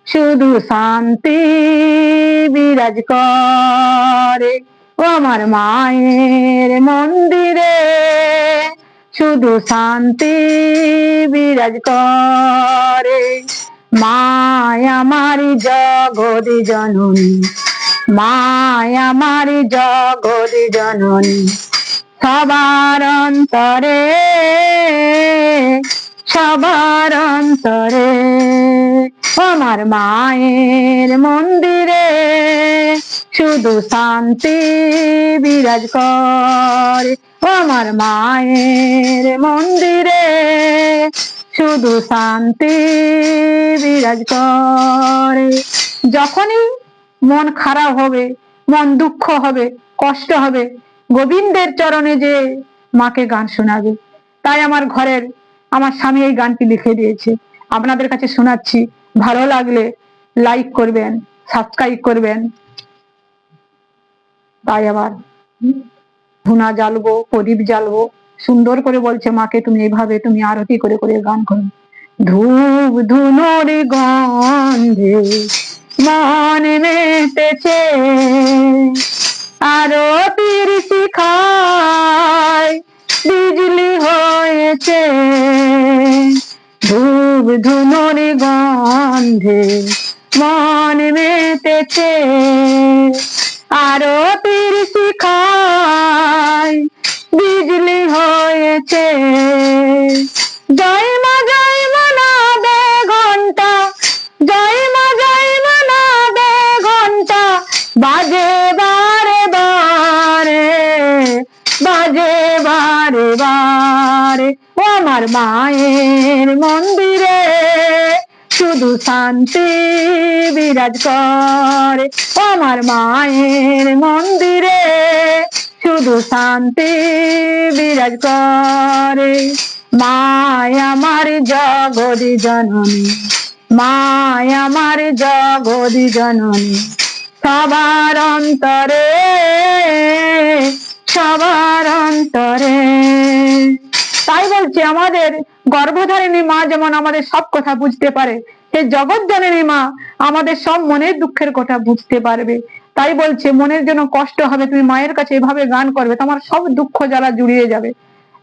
শুধু শান্তি বিরাজ করে। ও আমার মায়ের মন্দিরে শুধু শান্তি বিরাজ করে। মায় আমার জগৎ জননী, মায় আমার জগৎ জননী, সবার অন্তরে সবার অন্তরে। আমার মায়ের মন্দিরে শুধু শান্তি বিরাজ করে। আমার মায়ের মন্দিরে শুধু শান্তি বিরাজ করে। যখনই মন খারাপ হবে, মন দুঃখ হবে, কষ্ট হবে, গোবিন্দের চরণে যে মাকে গান শোনাবে। তাই আমার ঘরের আমার স্বামী এই গানটি লিখে দিয়েছে, আপনাদের কাছে শোনাচ্ছি। ভালো লাগলে লাইক করবেন, সাবস্ক্রাইব করবেন। তাই আবার ধুনা জ্বালবো, প্রদীপ জ্বালবো, সুন্দর করে বলছে মাকে তুমি এইভাবে তুমি আরতি করে করে গান করো। ধূপ ধুনোর গন্ধে মন মেতেছে, আরতির শিখায় বিজলি হয়েছে। ধূপ ধুনোর গন্ধে মন মেতেছে, আরতির শিখায় বিজলি হয়েছে। জয় মা নাদে ঘন্টা, জয় মা নাদে ঘন্টা, বাজে বারে বারে, বাজে বারে বারে। ও আমার মায়ের মন্দিরে শুধু শান্তি বিরাজ করে। ও আমার মায়ের মন্দিরে শুধু শান্তি বিরাজ করে। মায় আমার জগৎ জননী, মায় আমার জগৎ জননী, সবার অন্তরে সবার অন্তরে। তাই বলছি আমাদের গর্ভধারিণী মা যেমন আমাদের সব কথা বুঝতে পারে, সেই জগৎ জননী মা আমাদের সব মনের দুঃখের কথা বুঝতে পারবে। তাই বলছে মনের জন্য কষ্ট হবে, তুমি মায়ের কাছে এভাবে গান করবে, তোমার সব দুঃখ জ্বালা জুড়িয়ে যাবে।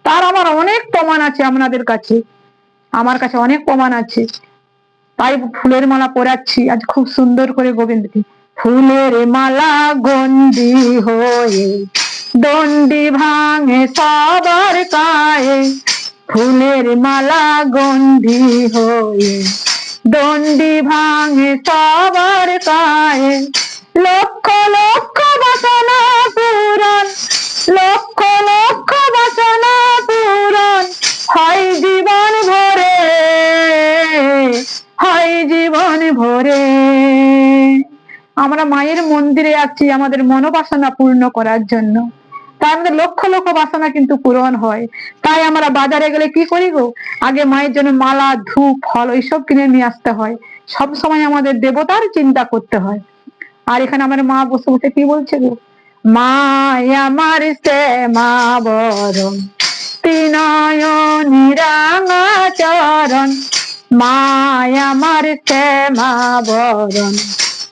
তার আমার অনেক প্রমাণ আছে আপনাদের কাছে, আমার কাছে অনেক প্রমাণ আছে। তাই ফুলের মালা পরাচ্ছি আজ খুব সুন্দর করে গোবিন্দকে। ফুলের মালা গন্ডি হয়ে দণ্ডি ভাঙে সবার গায়ে, ফুলের মালা গন্ডি হয়ে দণ্ডি ভাঙে সবার গায়ে। লক্ষ লক্ষ বাসনা পূরণ, লক্ষ লক্ষ বাসনা পূরণ, হয় জীবন ভরে, হয় জীবন ভরে। আমরা মায়ের মন্দিরে আছি আমাদের মনোবাসনা পূর্ণ করার জন্য। তাই আমাদের লক্ষ লক্ষ বাসনা কিন্তু পূরণ হয়। তাই আমরা বাজারে গেলে কি করি গো, আগে মায়ের জন্য মালা, ধূপ, ফল এইসব কিনে নিয়ে আসতে হয়। সব সময় আমাদের দেবতার চিন্তা করতে হয়। আর এখানে আমার মা বসে বসে কি বলছে গো, মায় আমার শ্যামা বরণ, তিনয়নী রাঙা চরণ, মায় আমার শ্যামা বরণ,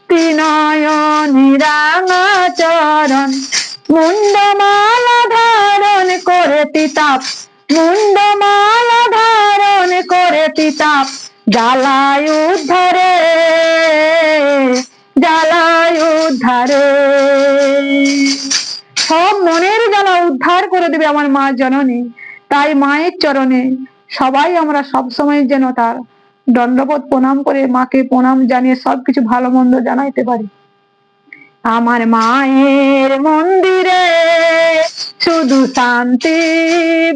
তিনয়নী রাঙা চরণ। মুন্ডমালা ধারণ করে পিতাপ, মুন্ডমালা ধারণ করে পিতাপ, জ্বালায় উদ্ধারে, জ্বালায় উদ্ধারে। সব মনের জ্বালা উদ্ধার করে দেবে আমার মা জননী। তাই মায়ের চরণে সবাই আমরা সব সময় যেন তার দণ্ডবোধ প্রণাম করে মাকে প্রণাম জানিয়ে সবকিছু ভালো মন্দ জানাইতে পারি। আমার মায়ের মন্দিরে শুধু শান্তি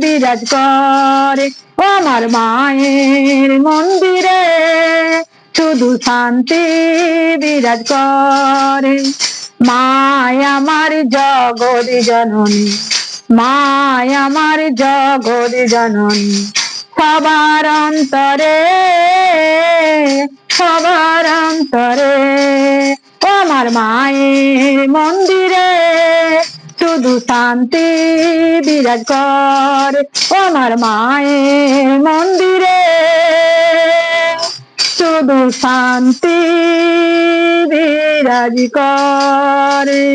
বিরাজ করে। ও আমার মায়ের মন্দিরে শুধু শান্তি বিরাজ করে। মায় আমার জগৎ জননী, মায় আমার জগৎ জননী, সবার অন্তরে সবার অন্তরে। ও আমার মায়ের মন্দিরে শুধু শান্তি বিরাজ করে। ও আমার মায়ের মন্দিরে শুধু শুধু শান্তি বিরাজ করে।